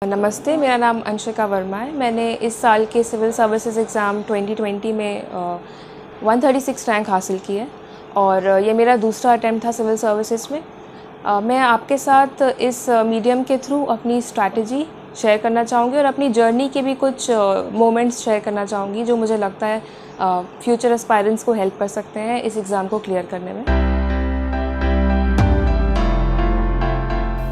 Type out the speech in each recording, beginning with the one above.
नमस्ते, मेरा नाम अंशिका वर्मा है। मैंने इस साल के सिविल सर्विसेज एग्ज़ाम 2020 में 136 रैंक हासिल की है और ये मेरा दूसरा अटैम्प्ट था सिविल सर्विसेज में। मैं आपके साथ इस मीडियम के थ्रू अपनी स्ट्रैटेजी शेयर करना चाहूँगी और अपनी जर्नी के भी कुछ मोमेंट्स शेयर करना चाहूँगी जो मुझे लगता है फ्यूचर एस्पायरेंट्स को हेल्प कर सकते हैं इस एग्ज़ाम को क्लियर करने में।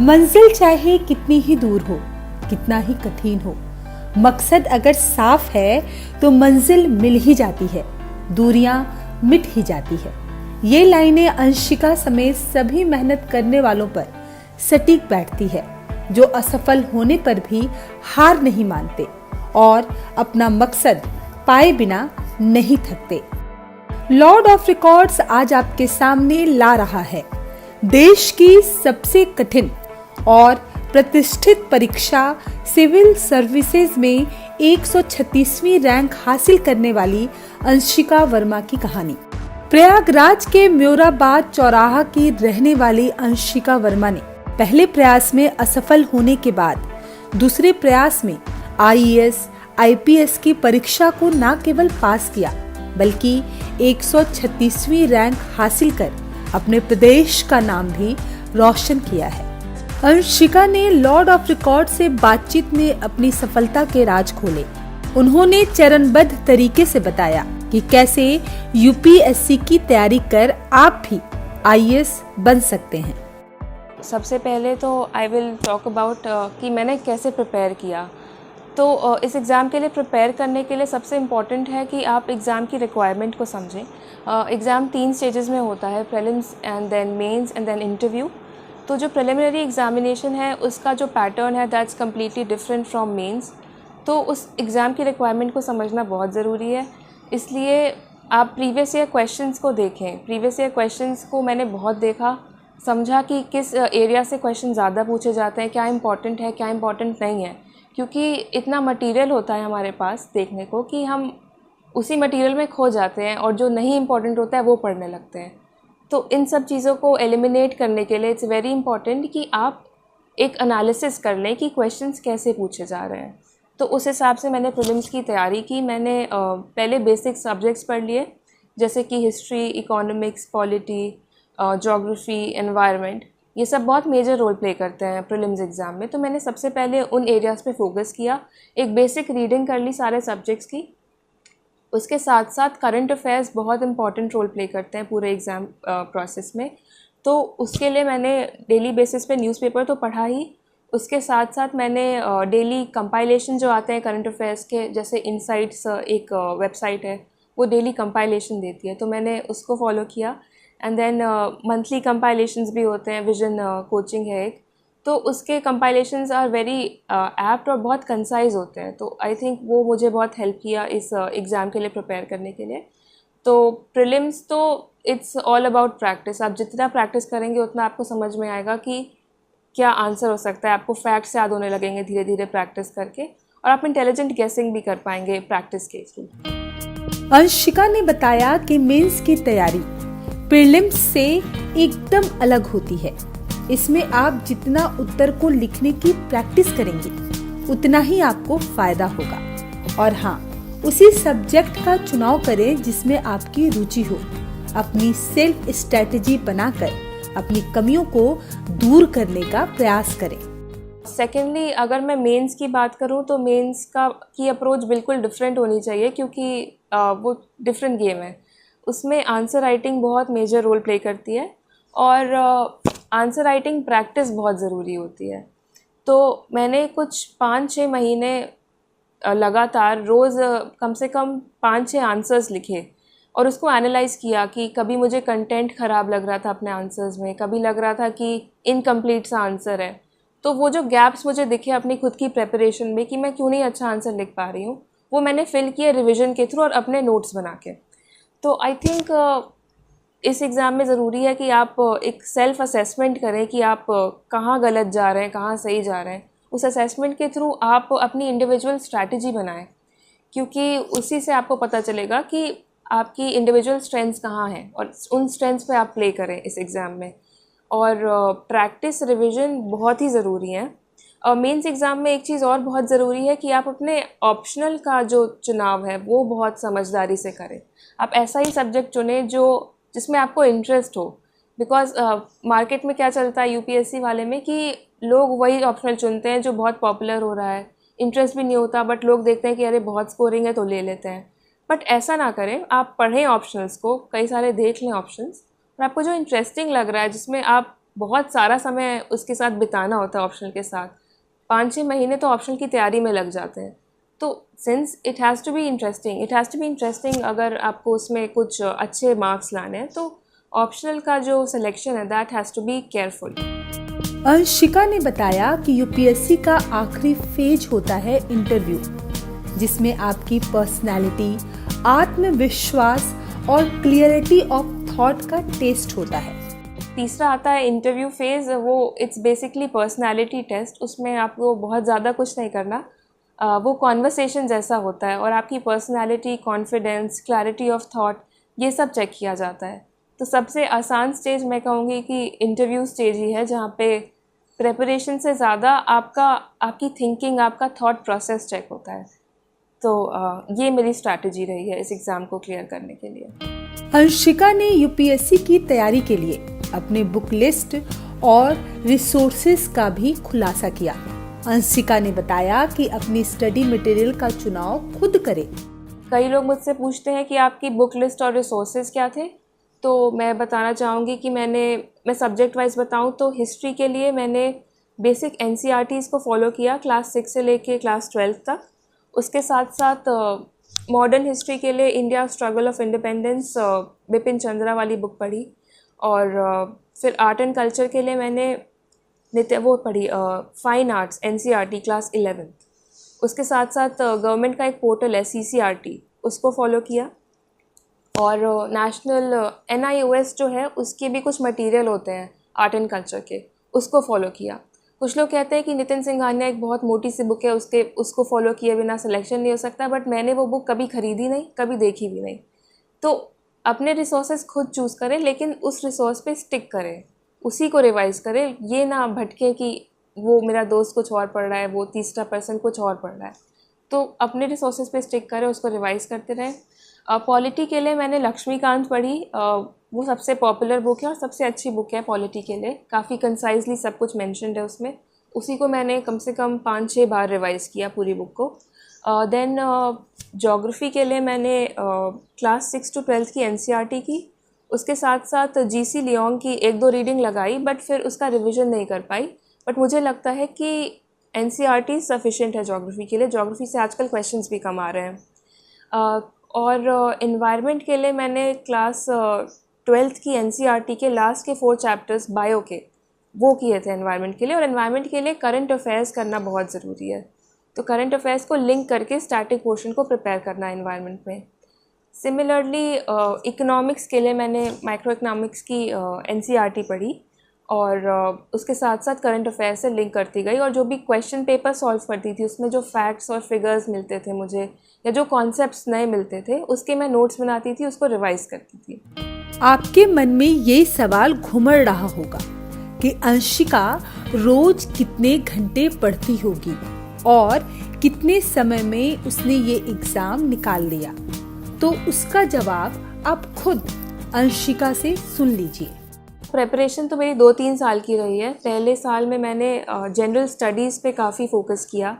मंजिल चाहे कितनी ही दूर हो, कितना ही कठिन हो, मकसद अगर साफ है तो मंजिल मिल ही जाती है, दूरियां मिट ही जाती है। ये लाइनें अंशिका समेत सभी मेहनत करने वालों पर सटीक बैठती है, जो असफल होने पर भी हार नहीं मानते और अपना मकसद पाए बिना नहीं थकते। लॉर्ड ऑफ रिकॉर्ड्स आज आपके सामने ला रहा है देश की सबसे कठिन और प्रतिष्ठित परीक्षा सिविल सर्विसेज में 136वीं रैंक हासिल करने वाली अंशिका वर्मा की कहानी। प्रयागराज के म्योराबाद चौराहा की रहने वाली अंशिका वर्मा ने पहले प्रयास में असफल होने के बाद दूसरे प्रयास में आईएएस, आईपीएस की परीक्षा को न केवल पास किया बल्कि 136वीं रैंक हासिल कर अपने प्रदेश का नाम भी रोशन किया है। अंशिका ने लॉर्ड ऑफ रिकॉर्ड से बातचीत में अपनी सफलता के राज खोले। उन्होंने चरणबद्ध तरीके से बताया कि कैसे यूपीएससी की तैयारी कर आप भी आईएएस बन सकते हैं। सबसे पहले तो आई विल टॉक अबाउट कि मैंने कैसे प्रिपेयर किया। तो इस एग्ज़ाम के लिए प्रिपेयर करने के लिए सबसे इम्पॉर्टेंट है कि आप एग्ज़ाम की रिक्वायरमेंट को समझें। एग्ज़ाम 3 स्टेजेस में होता है, prelims and then mains and then interview. तो जो प्रिलिमिनरी एग्ज़ामिनेशन है उसका जो पैटर्न है that's completely different from mains. तो उस एग्ज़ाम की रिक्वायरमेंट को समझना बहुत ज़रूरी है, इसलिए आप प्रीवियस ईयर क्वेश्चंस को देखें। प्रीवियस ईयर क्वेश्चंस को मैंने बहुत देखा, समझा कि किस एरिया से क्वेश्चन ज़्यादा पूछे जाते हैं, क्या इंपॉर्टेंट है क्या इंपॉर्टेंट नहीं है, क्योंकि इतना मटेरियल होता है हमारे पास देखने को कि हम उसी मटेरियल में खो जाते हैं और जो नहीं इम्पॉर्टेंट होता है वो पढ़ने लगते हैं। तो इन सब चीज़ों को एलिमिनेट करने के लिए इट्स वेरी इंपॉर्टेंट कि आप एक एनालिसिस कर लें कि क्वेश्चंस कैसे पूछे जा रहे हैं। तो उस हिसाब से मैंने प्रीलिम्स की तैयारी की। मैंने पहले बेसिक सब्जेक्ट्स पढ़ लिए, जैसे कि history, economics, polity, geography, environment. ये सब बहुत मेजर रोल प्ले करते हैं प्रीलिम्स एग्ज़ाम में। तो मैंने सबसे पहले उन एरियाज़ पे फोकस किया, एक बेसिक रीडिंग कर ली सारे सब्जेक्ट्स की। उसके साथ साथ करंट अफेयर्स बहुत इंपॉर्टेंट रोल प्ले करते हैं पूरे एग्ज़ाम प्रोसेस में। तो उसके लिए मैंने डेली बेसिस पे न्यूज़पेपर तो पढ़ा ही, उसके साथ साथ मैंने डेली कंपाइलेशन जो आते हैं करंट अफेयर्स के, जैसे इनसाइट्स एक वेबसाइट है, वो डेली कंपाइलेशन देती है, तो मैंने उसको फॉलो किया। एंड देन मंथली कंपाइलेशंस भी होते हैं, विजन कोचिंग है एक, तो उसके कंपाइलेशंस आर वेरी एप्ट और बहुत कंसाइज होते हैं। तो आई थिंक वो मुझे बहुत हेल्प किया इस एग्ज़ाम के लिए प्रिपेयर करने के लिए। तो प्रीलिम्स तो इट्स ऑल अबाउट प्रैक्टिस। आप जितना प्रैक्टिस करेंगे उतना आपको समझ में आएगा कि क्या आंसर हो सकता है। आपको फैक्ट्स याद होने लगेंगे धीरे धीरे प्रैक्टिस करके, और आप इंटेलिजेंट गेसिंग भी कर पाएंगे प्रैक्टिस के थ्रू। अंशिका ने बताया कि मेंस की तैयारी प्रीलिम्स से एकदम अलग होती है। इसमें आप जितना उत्तर को लिखने की प्रैक्टिस करेंगे उतना ही आपको फायदा होगा। और हाँ, उसी सब्जेक्ट का चुनाव करें जिसमें आपकी रुचि हो। अपनी सेल्फ स्ट्रेटेजी बनाकर अपनी कमियों को दूर करने का प्रयास करें। सेकेंडली, अगर मैं मेंस की बात करूं तो मेंस की अप्रोच बिल्कुल डिफरेंट होनी चाहिए, क्योंकि वो डिफरेंट गेम है। उसमें आंसर राइटिंग बहुत मेजर रोल प्ले करती है और आंसर राइटिंग प्रैक्टिस बहुत ज़रूरी होती है। तो मैंने कुछ 5-6 महीने लगातार रोज़ कम से कम 5-6 आंसर्स लिखे और उसको एनालाइज़ किया कि कभी मुझे कंटेंट ख़राब लग रहा था अपने आंसर्स में, कभी लग रहा था कि इनकम्प्लीट सा आंसर है। तो वो जो गैप्स मुझे दिखे अपनी खुद की प्रेपरेशन में कि मैं क्यों नहीं अच्छा आंसर लिख पा रही हूँ, वो मैंने फिल किया रिविज़न के थ्रू और अपने नोट्स बना के। तो आई थिंक इस एग्ज़ाम में ज़रूरी है कि आप एक सेल्फ़ असेसमेंट करें कि आप कहाँ गलत जा रहे हैं, कहाँ सही जा रहे हैं। उस असेसमेंट के थ्रू आप अपनी इंडिविजुअल स्ट्रैटेजी बनाएं, क्योंकि उसी से आपको पता चलेगा कि आपकी इंडिविजुअल स्ट्रेंथ्स कहाँ हैं और उन स्ट्रेंथ्स पे आप प्ले करें इस एग्ज़ाम में। और प्रैक्टिस रिवीजन बहुत ही ज़रूरी है। मेंस एग्ज़ाम में एक चीज़ और बहुत ज़रूरी है कि आप अपने ऑप्शनल का जो चुनाव है वो बहुत समझदारी से करें। आप ऐसा ही सब्जेक्ट चुनें जो जिसमें आपको इंटरेस्ट हो, बिकॉज़ मार्केट में क्या चलता है यूपीएससी वाले में कि लोग वही ऑप्शनल चुनते हैं जो बहुत पॉपुलर हो रहा है, इंटरेस्ट भी नहीं होता, बट लोग देखते हैं कि अरे बहुत स्कोरिंग है तो ले लेते हैं। बट ऐसा ना करें, आप पढ़ें ऑप्शनल्स को, कई सारे देख लें ऑप्शंस, और आपको जो इंटरेस्टिंग लग रहा है, जिसमें आप बहुत सारा समय उसके साथ बिताना होता है ऑप्शनल के साथ, 5-6 महीने तो ऑप्शनल की तैयारी में लग जाते हैं। तो since it has to be interesting, अगर आपको उसमें कुछ अच्छे मार्क्स लाने हैं तो ऑप्शनल का जो सिलेक्शन है that has to be careful. Anshika ने बताया कि यूपीएससी का आखिरी फेज होता है इंटरव्यू, जिसमें आपकी पर्सनैलिटी, आत्मविश्वास और क्लियरिटी ऑफ थॉट का टेस्ट होता है। तीसरा आता है इंटरव्यू फेज़, वो इट्स बेसिकली पर्सनालिटी टेस्ट। उसमें आपको बहुत ज़्यादा कुछ नहीं करना, वो कॉन्वर्सेशन जैसा होता है और आपकी personality, confidence, clarity of thought, ये सब चेक किया जाता है। तो सबसे आसान स्टेज मैं कहूँगी कि इंटरव्यू स्टेज ही है, जहाँ पे प्रेपरेशन से ज़्यादा आपकी थिंकिंग, आपका थॉट प्रोसेस चेक होता है। तो ये मेरी स्ट्रैटेजी रही है इस एग्ज़ाम को क्लियर करने के लिए। अंशिका ने यूपीएससी की तैयारी के लिए अपने बुक लिस्ट और रिसोर्सेज का भी खुलासा किया। अंशिका ने बताया कि अपनी स्टडी मटेरियल का चुनाव खुद करें। कई लोग मुझसे पूछते हैं कि आपकी बुक लिस्ट और रिसोर्सेज क्या थे, तो मैं बताना चाहूँगी कि मैं सब्जेक्ट वाइज बताऊँ तो हिस्ट्री के लिए मैंने बेसिक एनसीईआरटीज़ को फॉलो किया क्लास 6 से लेके क्लास 12 तक। उसके साथ साथ मॉडर्न हिस्ट्री के लिए India struggle of independence, Bipin Chandra वाली बुक पढ़ी। और फिर आर्ट एंड कल्चर के लिए मैंने वो पढ़ी फाइन आर्ट्स एनसीईआरटी क्लास 11। उसके साथ साथ गवर्नमेंट का एक पोर्टल है सीसीआरटी, उसको फॉलो किया। और नेशनल NIOS जो है उसके भी कुछ मटेरियल होते हैं आर्ट एंड कल्चर के, उसको फॉलो किया। कुछ लोग कहते हैं कि नितिन सिंघानिया एक बहुत मोटी सी बुक है, उसको फॉलो किए बिना सिलेक्शन नहीं हो सकता, बट मैंने वो बुक कभी ख़रीदी नहीं, कभी देखी भी नहीं। तो अपने रिसोर्सेज खुद चूज़ करें, लेकिन उस रिसोर्स पे स्टिक करें, उसी को रिवाइज करें। ये ना भटके कि वो मेरा दोस्त कुछ और पढ़ रहा है, वो तीसरा पर्सन कुछ और पढ़ रहा है। तो अपने रिसोर्सेज पे स्टिक करें, उसको रिवाइज करते रहें। पॉलिटी के लिए मैंने लक्ष्मीकांत पढ़ी, वो सबसे पॉपुलर बुक है और सबसे अच्छी बुक है पॉलिटी के लिए, काफ़ी कंसाइजली सब कुछ मेंशन्ड है उसमें। उसी को मैंने कम से कम 5-6 बार रिवाइज़ किया पूरी बुक को। देन ज्योग्राफी के लिए मैंने क्लास 6 to 12 की एनसीईआरटी की, उसके साथ साथ जीसी लियोंग की 1-2 रीडिंग लगाई, बट फिर उसका रिवीजन नहीं कर पाई। बट मुझे लगता है कि एनसीईआरटी सफिशिएंट है ज्योग्राफी के लिए, ज्योग्राफी से आजकल क्वेश्चंस भी कम आ रहे हैं। और इन्वायरमेंट के लिए मैंने क्लास 12th की एनसीईआरटी के लास्ट के 4 चैप्टर्स बायो के वो किए थे एनवायरनमेंट के लिए। और एनवायरनमेंट के लिए करंट अफेयर्स करना बहुत ज़रूरी है, तो करंट अफेयर्स को लिंक करके स्टैटिक पोर्शन को प्रिपेयर करना है एनवायरनमेंट में। सिमिलरली इकोनॉमिक्स के लिए मैंने माइक्रो इकोनॉमिक्स की एनसीईआरटी पढ़ी और उसके साथ साथ करंट अफेयर से लिंक करती गई, और जो भी क्वेश्चन पेपर सॉल्व करती थी उसमें जो फैक्ट्स और फिगर्स मिलते थे मुझे, या जो कॉन्सेप्ट्स नए मिलते थे, उसके मैं नोट्स बनाती थी, उसको रिवाइज करती थी। आपके मन में ये सवाल घुमड़ रहा होगा कि अंशिका रोज कितने घंटे पढ़ती होगी और कितने समय में उसने ये एग्जाम निकाल लिया। तो उसका जवाब आप खुद अंशिका से सुन लीजिए। प्रेपरेशन तो मेरी 2-3 साल की रही है। पहले साल में मैंने जनरल स्टडीज़ पे काफ़ी फोकस किया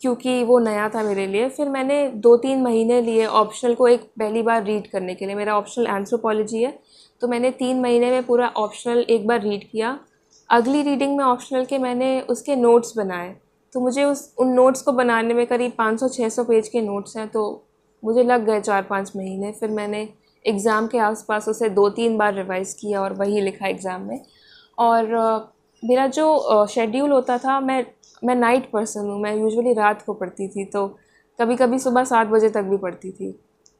क्योंकि वो नया था मेरे लिए। फिर मैंने 2-3 महीने लिए ऑप्शनल को एक पहली बार रीड करने के लिए। मेरा ऑप्शनल एंथ्रोपोलॉजी है, तो मैंने 3 महीने में पूरा ऑप्शनल एक बार रीड किया। अगली रीडिंग में ऑप्शनल के मैंने उसके नोट्स बनाए, तो मुझे उन नोट्स को बनाने में करीब 500-600 पेज के नोट्स हैं, तो मुझे लग गए 4-5 महीने। फिर मैंने एग्ज़ाम के आसपास उसे 2-3 बार रिवाइज़ किया और वही लिखा एग्ज़ाम में। और मेरा जो शेड्यूल होता था, मैं नाइट पर्सन हूँ, मैं यूजुअली रात को पढ़ती थी, तो कभी कभी सुबह 7 बजे तक भी पढ़ती थी।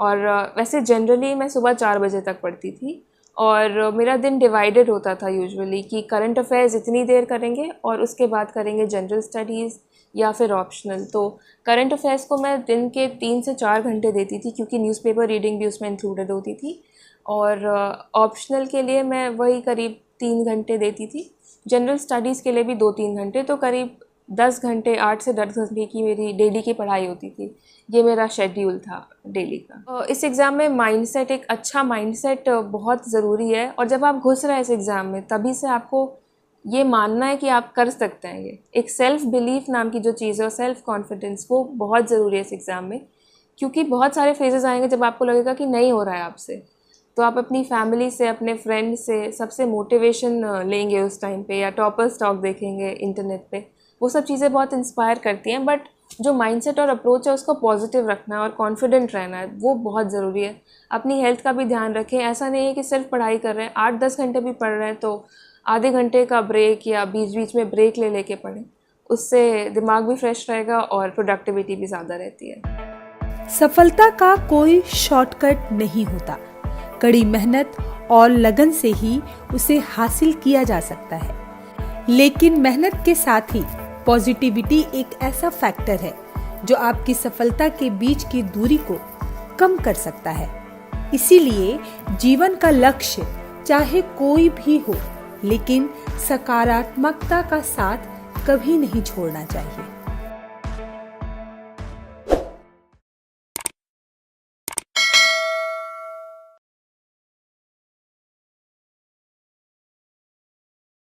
और वैसे जनरली मैं सुबह 4 बजे तक पढ़ती थी। और मेरा दिन डिवाइडेड होता था यूजुअली कि करंट अफेयर्स इतनी देर करेंगे और उसके बाद करेंगे जनरल स्टडीज़ या फिर ऑप्शनल। तो करंट अफेयर्स को मैं दिन के 3 से 4 घंटे देती थी क्योंकि न्यूज़पेपर रीडिंग भी उसमें इंक्लूडेड होती थी। और ऑप्शनल के लिए मैं वही करीब 3 घंटे देती थी। जनरल स्टडीज़ के लिए भी 2-3 घंटे, तो करीब 10 घंटे 8 से 10 घंटे की मेरी डेली की पढ़ाई होती थी। ये मेरा शेड्यूल था डेली का। इस एग्ज़ाम में माइंडसेट, एक अच्छा माइंडसेट बहुत ज़रूरी है। और जब आप घुस रहे हैं इस एग्ज़ाम में, तभी से आपको ये मानना है कि आप कर सकते हैं। ये एक सेल्फ़ बिलीफ नाम की जो चीज़ है और सेल्फ़ कॉन्फिडेंस, वो बहुत ज़रूरी है इस एग्ज़ाम में। क्योंकि बहुत सारे फेजेस आएंगे जब आपको लगेगा कि नहीं हो रहा है आपसे, तो आप अपनी फैमिली से, अपने फ्रेंड से, सबसे मोटिवेशन लेंगे उस टाइम पे, या टॉपर्स टॉक देखेंगे इंटरनेट पे। वो सब चीज़ें बहुत इंस्पायर करती हैं, बट जो माइंडसेट और अप्रोच है उसको पॉजिटिव रखना है और कॉन्फिडेंट रहना है, वो बहुत ज़रूरी है। अपनी हेल्थ का भी ध्यान रखें। ऐसा नहीं है कि सिर्फ पढ़ाई कर रहे हैं, 8-10 घंटे भी पढ़ रहे हैं तो आधे घंटे का ब्रेक या बीच बीच में ब्रेक ले लेके पढ़ें। उससे दिमाग भी फ्रेश रहेगा और प्रोडक्टिविटी भी ज़्यादा रहती है। सफलता का कोई शॉर्टकट नहीं होता। कड़ी मेहनत और लगन से ही उसे हासिल किया जा सकता है। लेकिन मेहनत के साथ ही पॉजिटिविटी एक ऐसा फैक्टर है जो आपकी सफलता के बीच की दूरी को कम कर सकता है। इसीलिए जीवन का लक्ष्य चाहे कोई भी हो, लेकिन सकारात्मकता का साथ कभी नहीं छोड़ना चाहिए।